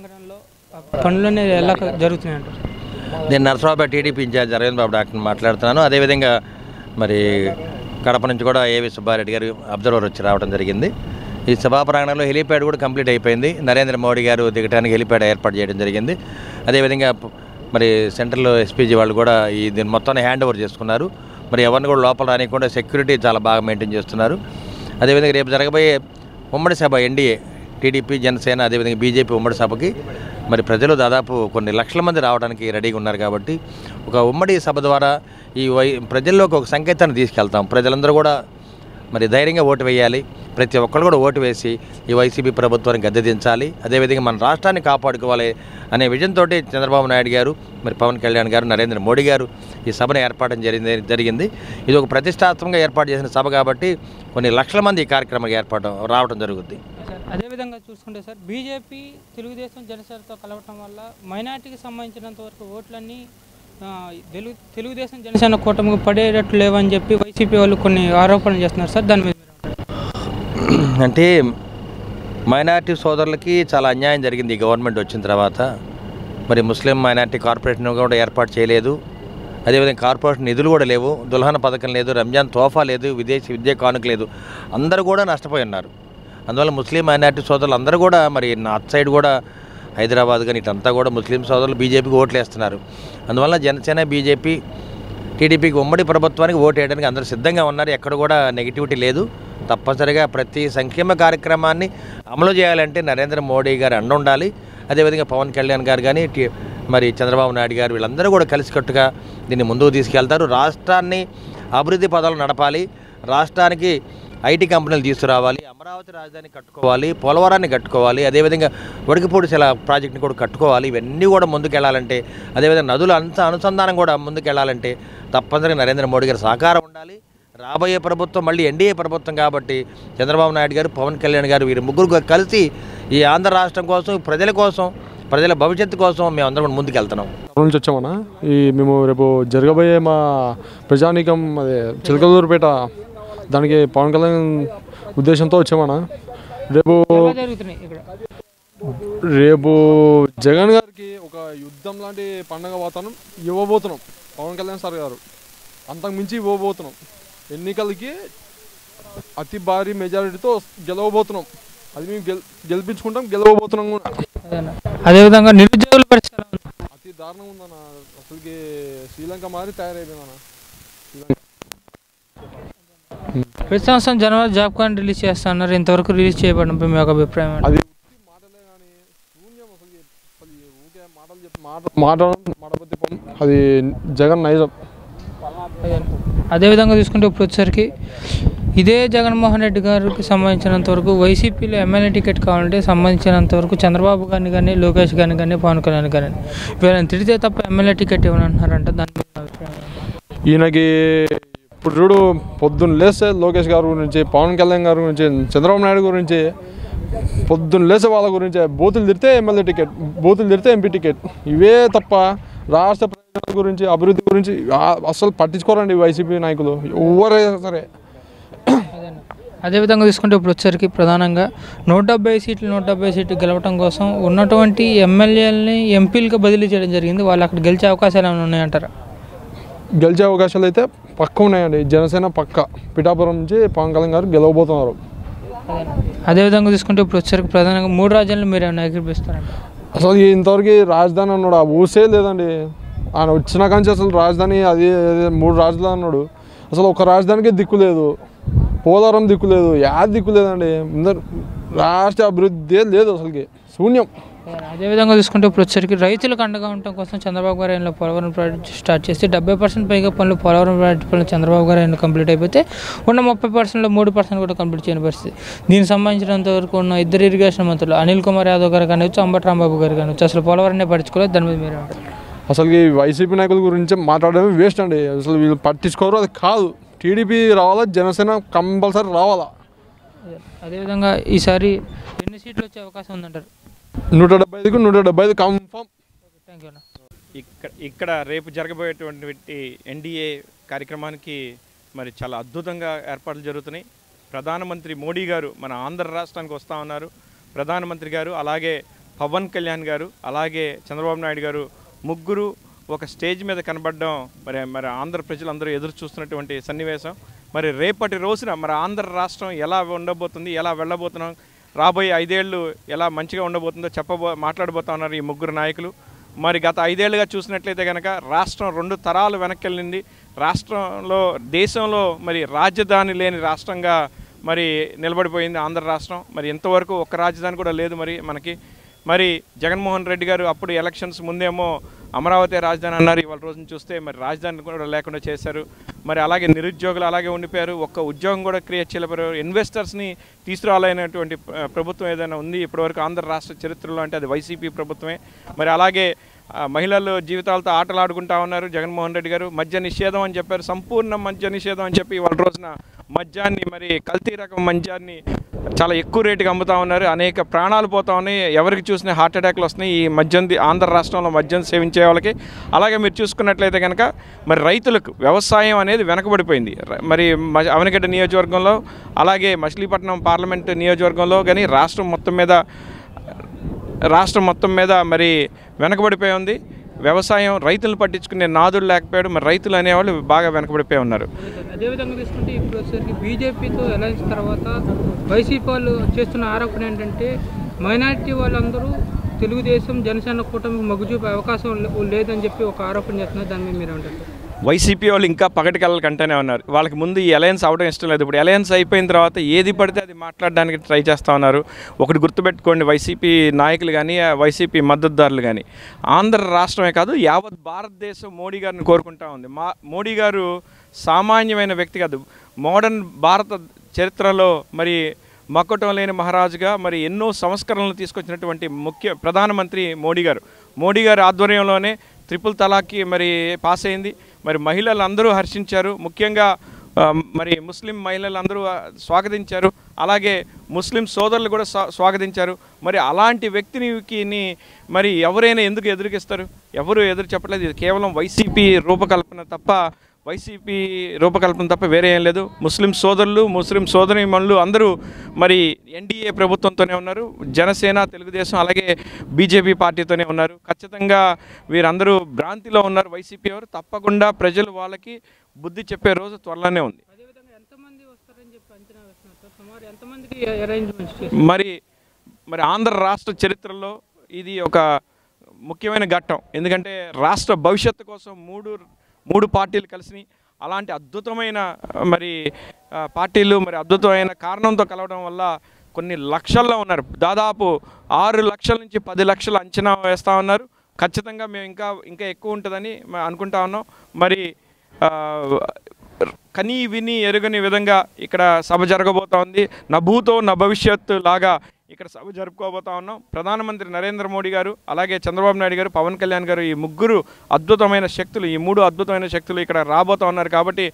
నగరంలో పనులనేవి ఎలా జరుగుతున్నాయంటారు? నేను నరసరావుపేట టీడీపీ ఇన్ఛార్జ్ అరవింద్ బాబు డాక్టర్ని మాట్లాడుతున్నాను. అదేవిధంగా మరి కడప నుంచి కూడా ఏవి సుబ్బారెడ్డి గారు అబ్జర్వర్ వచ్చి రావడం జరిగింది. ఈ సభా ప్రాంగణంలో హెలీప్యాడ్ కూడా కంప్లీట్ అయిపోయింది. నరేంద్ర మోడీ గారు దిగడానికి హెలీప్యాడ్ ఏర్పాటు చేయడం జరిగింది. అదేవిధంగా మరి సెంట్రల్ ఎస్పీజీ వాళ్ళు కూడా దీన్ని మొత్తాన్ని హ్యాండ్ ఓవర్ చేసుకున్నారు. మరి ఎవరిని కూడా లోపల రానికుండా సెక్యూరిటీ చాలా బాగా మెయింటైన్ చేస్తున్నారు. అదేవిధంగా రేపు జరగబోయే ఉమ్మడి సభ ఎన్డీఏ టీడీపీ జనసేన అదేవిధంగా బీజేపీ ఉమ్మడి సభకి మరి ప్రజలు దాదాపు కొన్ని లక్షల మంది రావడానికి రెడీగా ఉన్నారు. కాబట్టి ఒక ఉమ్మడి సభ ద్వారా ఈ ప్రజల్లోకి ఒక సంకేతాన్ని తీసుకెళ్తాం. ప్రజలందరూ కూడా మరి ధైర్యంగా ఓటు వేయాలి. ప్రతి ఒక్కరు కూడా ఓటు వేసి ఈ వైసీపీ ప్రభుత్వాన్ని గద్దెదించాలి. అదేవిధంగా మన రాష్ట్రాన్ని కాపాడుకోవాలి అనే విజన్తో చంద్రబాబు నాయుడు గారు మరి పవన్ కళ్యాణ్ గారు నరేంద్ర మోడీ గారు ఈ సభను ఏర్పాటు జరిగింది. ఇది ఒక ప్రతిష్టాత్మకంగా ఏర్పాటు చేసిన సభ కాబట్టి కొన్ని లక్షల మంది ఈ కార్యక్రమానికి రావడం జరుగుద్ది. అదేవిధంగా చూసుకుంటే సార్, బీజేపీ తెలుగుదేశం జనసేనతో కలవటం వల్ల మైనార్టీకి సంబంధించినంత వరకు ఓట్లన్నీ తెలుగుదేశం జనసేన కూటమికి పడేటట్లు లేవని చెప్పి వైసీపీ వాళ్ళు కొన్ని ఆరోపణలు చేస్తున్నారు సార్. దాని మీద అంటే మైనార్టీ సోదరులకి చాలా అన్యాయం జరిగింది ఈ గవర్నమెంట్ వచ్చిన తర్వాత. మరి ముస్లిం మైనార్టీ కార్పొరేషన్ కూడా ఏర్పాటు చేయలేదు. అదేవిధంగా కార్పొరేషన్ నిధులు కూడా లేవు. దుల్హన్ పథకం లేదు, రంజాన్ తోఫా లేదు, విదేశీ విద్యా కానుక లేదు. అందరూ కూడా నష్టపోయి ఉన్నారు. అందువల్ల ముస్లిం మైనార్టీ సోదరులు అందరూ కూడా మరి నార్త్ సైడ్ కూడా హైదరాబాద్ కానీ ఇటంతా కూడా ముస్లిం సోదరులు బీజేపీకి ఓట్లు వేస్తున్నారు. అందువల్ల జనసేన బీజేపీ టీడీపీకి ఉమ్మడి ప్రభుత్వానికి ఓటు వేయడానికి అందరూ సిద్ధంగా ఉన్నారు. ఎక్కడ కూడా నెగిటివిటీ లేదు. తప్పనిసరిగా ప్రతి సంక్షేమ కార్యక్రమాన్ని అమలు చేయాలంటే నరేంద్ర మోడీ గారు అండ ఉండాలి. అదేవిధంగా పవన్ కళ్యాణ్ గారు కానీ మరి చంద్రబాబు నాయుడు గారు వీళ్ళందరూ కూడా కలిసికట్టుగా దీన్ని ముందుకు తీసుకెళ్తారు. రాష్ట్రాన్ని అభివృద్ధి పదాలు నడపాలి. రాష్ట్రానికి ఐటీ కంపెనీలు తీసుకురావాలి. అమరావతి రాజధాని కట్టుకోవాలి. పోలవరాన్ని కట్టుకోవాలి. అదేవిధంగా వడికిపూడి శిల ప్రాజెక్టుని కూడా కట్టుకోవాలి. ఇవన్నీ కూడా ముందుకెళ్లాలంటే, అదేవిధంగా నదుల అనుసంధానం కూడా ముందుకెళ్లాలంటే తప్పనిసరిగా నరేంద్ర మోడీ గారి సహకారం ఉండాలి. రాబోయే ప్రభుత్వం మళ్ళీ ఎన్డీఏ ప్రభుత్వం కాబట్టి చంద్రబాబు నాయుడు గారు, పవన్ కళ్యాణ్ గారు వీరు ముగ్గురు కలిసి ఈ ఆంధ్ర రాష్ట్రం కోసం, ప్రజల కోసం, ప్రజల భవిష్యత్తు కోసం మేము అందరం కూడా ముందుకెళ్తున్నాం. నుంచి వచ్చామన్నా మేము రేపు జరగబోయే మా ప్రజానీకం అదే చిలకలూరుపేట దానికి పవన్ కళ్యాణ్ ఉద్దేశంతో వచ్చామన్నా. రేపు జగన్ గారికి ఒక యుద్ధం లాంటి పండగ వాతావరణం ఇవ్వబోతున్నాం. పవన్ కళ్యాణ్ సార్ గారు అంతకు మించి ఇవ్వబోతున్నాం. ఎన్నికలకి అతి భారీ మెజారిటీతో గెలవబోతున్నాం. అది మేము గెలిపించుకుంటాం, గెలవబోతున్నాం కూడా. అదేవిధంగా నిరుద్యోగుల పరిస్థితి అతి దారుణంగా ఉందన్న. అసలుకి శ్రీలంక మారి తయారైపోయిందన్న. ప్రతి సంవత్సరం జనవరి జాబ్ కార్డు రిలీజ్ చేస్తున్నారు. ఇంతవరకు రిలీజ్ చేయబడిన మీ యొక్క అభిప్రాయం? అది మాటలే కానీ శూన్యం. అసలు ఊకే మాటలు చెప్పి మాటబద్దిపం. అది జగన్ నైజం. అదేవిధంగా తీసుకుంటే ఇప్పుడు వచ్చేసరికి ఇదే జగన్మోహన్ రెడ్డి గారికి సంబంధించినంత వరకు వైసీపీలో ఎమ్మెల్యే టికెట్ కావాలంటే సంబంధించినంత వరకు చంద్రబాబు గారిని కానీ, లోకేష్ గారిని కానీ, పవన్ కళ్యాణ్ గారిని వీళ్ళని తిడితే తప్ప ఎమ్మెల్యే టికెట్ ఇవ్వనంటున్నారంట. దాని మీద అభిప్రాయం? ఈయనకి ఇప్పుడు చూడు, పొద్దున్న లేస్తే లోకేష్ గారి గురించి, పవన్ కళ్యాణ్ గారి గురించి, చంద్రబాబు నాయుడు గురించి, పొద్దున్న లేసే వాళ్ళ గురించి బూతులు తిడితే ఎమ్మెల్యే టికెట్, బూతులు తిడితే ఎంపీ టికెట్. ఇవే తప్ప రాష్ట్ర ప్రయోజనాల గురించి, అభివృద్ధి గురించి అసలు పట్టించుకోరండి వైసీపీ నాయకులు ఎవరైనా సరే. అదేవిధంగా తీసుకుంటే ఇప్పుడు వచ్చేసరికి ప్రధానంగా 170 సీట్లు గెలవడం కోసం ఉన్నటువంటి ఎమ్మెల్యేలని ఎంపీలకు బదిలీ చేయడం జరిగింది. వాళ్ళు అక్కడ గెలిచే అవకాశాలు ఏమైనా ఉన్నాయంటారా? గెలిచే అవకాశాలు అయితే పక్క ఉన్నాయండి. జనసేన పక్క పిఠాపురం నుంచి పవన్ కళ్యాణ్ గారు గెలవబోతున్నారు. అదేవిధంగా తీసుకుంటే ఇప్పుడు వచ్చేసరికి ప్రధానంగా 3 రాజ్యాలను మీరు ఏమైనా ఏకీపిస్తారంట? అసలు ఇంతవరకు రాజధాని అన్నాడు, ఆ ఊసే లేదండి. ఆయన వచ్చిన కానీ అసలు రాజధాని అది 3 రాజధాని అన్నాడు. అసలు ఒక రాజధానికి దిక్కు లేదు, పోలవరం దిక్కు లేదు, యాది దిక్కు లేదండి. రాష్ట్ర అభివృద్ధి లేదు, అసలుకి శూన్యం. అదేవిధంగా చూసుకుంటే ఇప్పుడు వచ్చేసరికి రైతులకు అండగా ఉండటం కోసం చంద్రబాబు గారు ఆయనలో పోలవరం ప్రాజెక్ట్ స్టార్ట్ చేసి 70% పైగా పనులు పోలవరం ప్రాజెక్ట్ పనులు చంద్రబాబు గారు ఆయన కంప్లీట్ అయిపోతే ఉన్న 30%లో 3% కూడా కంప్లీట్ చేయని పరిస్థితి. దీనికి సంబంధించినంత వరకు ఉన్న ఇద్దరు ఇరిగేషన్ మంత్రులు అనిల్ కుమార్ యాదవ్ గారు కానివచ్చు, అంబటి రాంబాబు గారు కానివచ్చు, అసలు పోలవరాన్ని పట్టించుకోలేదు. దాని మీద మీరు అసలు ఈ వైసీపీ నాయకుల గురించి మాట్లాడడమే వేస్ట్ అండి. అసలు వీళ్ళు పట్టించుకోరు. అది కాదు, టీడీపీ రావాలా, జనసేన కంపల్సరీ రావాలా. అదేవిధంగా ఈసారి ఎన్ని సీట్లు వచ్చే అవకాశం ఉందంటారు? 175కు 175 కన్ఫర్మ్. Thank you. ఇక్కడ రేపు జరగబోయేటువంటి ఎన్డీఏ కార్యక్రమానికి మరి చాలా అద్భుతంగా ఏర్పాట్లు జరుగుతున్నాయి. ప్రధానమంత్రి మోడీ గారు మన ఆంధ్ర రాష్ట్రానికి వస్తూ ఉన్నారు. ప్రధానమంత్రి గారు అలాగే పవన్ కళ్యాణ్ గారు అలాగే చంద్రబాబు నాయుడు గారు ముగ్గురు ఒక స్టేజ్ మీద కనబడడం మరి ఆంధ్ర ప్రజలందరూ ఎదురు చూస్తున్నటువంటి సన్నివేశం. మరి రేపటి రోజున మరి ఆంధ్ర రాష్ట్రం ఎలా ఉండబోతుంది, ఎలా వెళ్ళబోతున్నాం, రాబోయే 5 ఏళ్ళు ఎలా మంచిగా ఉండబోతుందో మాట్లాడబోతా ఉన్నారు ఈ ముగ్గురు నాయకులు. మరి గత 5 ఏళ్ళుగా చూసినట్లయితే కనుక రాష్ట్రం 2 తరాలు వెనక్కి వెళ్ళింది. రాష్ట్రంలో దేశంలో మరి రాజధాని లేని రాష్ట్రంగా మరి నిలబడిపోయింది ఆంధ్ర రాష్ట్రం. మరి ఇంతవరకు ఒక్క రాజధాని కూడా లేదు మరి మనకి. మరి జగన్మోహన్ రెడ్డి గారు అప్పుడు ఎలక్షన్స్ ముందేమో అమరావతి రాజధాని అన్నారు. ఇవాళ రోజున చూస్తే మరి రాజధాని కూడా లేకుండా చేశారు. మరి అలాగే నిరుద్యోగులు అలాగే ఉండిపోయారు. ఒక్క ఉద్యోగం కూడా క్రియేట్ చేయలేపారు. ఇన్వెస్టర్స్ని తీసుకురాలైనటువంటి ప్రభుత్వం ఏదైనా ఉంది ఇప్పటివరకు ఆంధ్ర రాష్ట్ర చరిత్రలో అంటే అది వైసీపీ ప్రభుత్వమే. మరి అలాగే మహిళలు జీవితాలతో ఆటలాడుకుంటా ఉన్నారు జగన్మోహన్ రెడ్డి గారు. మద్య నిషేధం అని చెప్పారు, సంపూర్ణ మద్య నిషేధం అని చెప్పి ఇవాళ రోజున మద్యాన్ని మరి కల్తీ రకం మద్యాన్ని చాలా ఎక్కువ రేటుకి అమ్ముతా ఉన్నారు. అనేక ప్రాణాలు పోతా ఉన్నాయి. ఎవరికి చూసినా హార్ట్ అటాక్లు వస్తున్నాయి ఈ మద్యం, ఆంధ్ర రాష్ట్రంలో మద్యం సేవించే వాళ్ళకి. అలాగే మీరు చూసుకున్నట్లయితే కనుక మరి రైతులకు వ్యవసాయం అనేది వెనకబడిపోయింది. మరి అవనిగడ్డ నియోజకవర్గంలో అలాగే మచిలీపట్నం పార్లమెంట్ నియోజకవర్గంలో కానీ రాష్ట్రం మొత్తం మీద మరి వెనకబడిపోయి ఉంది వ్యవసాయం. రైతులను పట్టించుకునే నాదుడు లేకపోయాడు. మరి రైతులు అనేవాళ్ళు బాగా వెనకబడిపోయి ఉన్నారు. అదేవిధంగా తీసుకుంటే ఇప్పుడు వచ్చేసరికి బీజేపీతో అలయన్స్ తర్వాత వైసీపీ వాళ్ళు చేస్తున్న ఆరోపణ ఏంటంటే మైనారిటీ వాళ్ళందరూ తెలుగుదేశం జనసేన కూటమికి మొగ్గు చూపే అవకాశం లేదని చెప్పి ఒక ఆరోపణ చేస్తున్నారు. దాని మీద మీరు ఏమంటారు? వైసీపీ వాళ్ళు ఇంకా పగటికళ్ళకి అంటూనే ఉన్నారు. వాళ్ళకి ముందు ఈ అలయన్స్ అవడం ఇష్టం లేదు. ఇప్పుడు అలయన్స్ అయిపోయిన తర్వాత ఏది పడితే అది మాట్లాడడానికి ట్రై చేస్తూ ఉన్నారు. ఒకటి గుర్తుపెట్టుకోండి, వైసీపీ నాయకులు కానీ వైసీపీ మద్దతుదారులు కానీ ఆంధ్ర రాష్ట్రమే కాదు యావత్ భారతదేశం మోడీ గారిని కోరుకుంటా ఉంది. మోడీ గారు సామాన్యమైన వ్యక్తి కాదు. మోడర్న్ భారత చరిత్రలో మరి మక్కుటం లేని మహారాజుగా మరి ఎన్నో సంస్కరణలు తీసుకొచ్చినటువంటి ప్రధానమంత్రి మోడీ గారు ఆధ్వర్యంలోనే 3 తలాక్కి మరి పాస్ అయింది. మరి మహిళలు అందరూ హర్షించారు. ముఖ్యంగా మరి ముస్లిం మహిళలు అందరూ స్వాగతించారు. అలాగే ముస్లిం సోదరులు కూడా స్వాగతించారు. మరి అలాంటి వ్యక్తిని మరి ఎవరైనా ఎందుకు ఎదురుకిస్తారు? ఎవరు ఎదురు చెప్పలేదు. ఇది కేవలం వైసీపీ రూపకల్పన తప్ప వేరే ఏం లేదు. ముస్లిం సోదరులు ముస్లిం సోదరీమణులు అందరూ మరి ఎన్డీఏ ప్రభుత్వంతోనే ఉన్నారు. జనసేన, తెలుగుదేశం అలాగే బీజేపీ పార్టీతోనే ఉన్నారు. ఖచ్చితంగా వీరందరూ భ్రాంతిలో ఉన్నారు. వైసీపీ వారు తప్పకుండా ప్రజలు వాళ్ళకి బుద్ధి చెప్పే రోజు త్వరలోనే ఉంది. మరి ఆంధ్ర రాష్ట్ర చరిత్రలో ఇది ఒక ముఖ్యమైన ఘట్టం. ఎందుకంటే రాష్ట్ర భవిష్యత్తు కోసం మూడు పార్టీలు కలిసి అలాంటి అద్భుతమైన మరి పార్టీలు మరి అద్భుతమైన కారణంతో కలవడం వల్ల కొన్ని లక్షల్లో ఉన్నారు. దాదాపు 6 లక్షల నుంచి 10 లక్షల అంచనా వేస్తూ ఉన్నారు. ఖచ్చితంగా మేము ఇంకా ఎక్కువ ఉంటుందని అనుకుంటా ఉన్నాం. మరి కనీ విని ఎరుగని విధంగా ఇక్కడ సభ జరగబోతా ఉంది. నా భూతో నా భవిష్యత్తు లాగా ఇక్కడ సభ జరుపుకోబోతా ఉన్నాం. ప్రధానమంత్రి నరేంద్ర మోడీ గారు అలాగే చంద్రబాబు నాయుడు గారు, పవన్ కళ్యాణ్ గారు, ఈ 3 అద్భుతమైన శక్తులు ఇక్కడ రాబోతా ఉన్నారు. కాబట్టి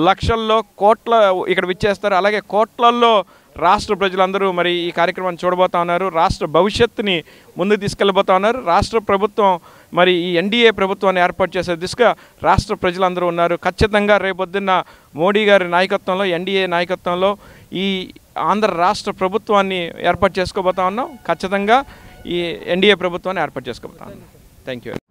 లక్షల్లో కోట్ల ఇక్కడ విచ్చేస్తారు. అలాగే కోట్లల్లో రాష్ట్ర ప్రజలందరూ మరి ఈ కార్యక్రమాన్ని చూడబోతా ఉన్నారు. రాష్ట్ర భవిష్యత్తుని ముందుకు తీసుకెళ్ళబోతా ఉన్నారు. రాష్ట్ర ప్రభుత్వం మరి ఈ ఎన్డీఏ ప్రభుత్వాన్ని ఏర్పాటు చేసే దిశగా రాష్ట్ర ప్రజలందరూ ఉన్నారు. ఖచ్చితంగా రేపొద్దున్న మోడీ గారి నాయకత్వంలో, ఎన్డీఏ నాయకత్వంలో ఈ ఆంధ్ర రాష్ట్ర ప్రభుత్వాన్ని ఏర్పాటు చేసుకోబోతా ఉన్నాం. ఖచ్చితంగా ఈ ఎన్డీఏ ప్రభుత్వాన్ని ఏర్పాటు చేసుకోబోతా ఉన్నాం. Thank you.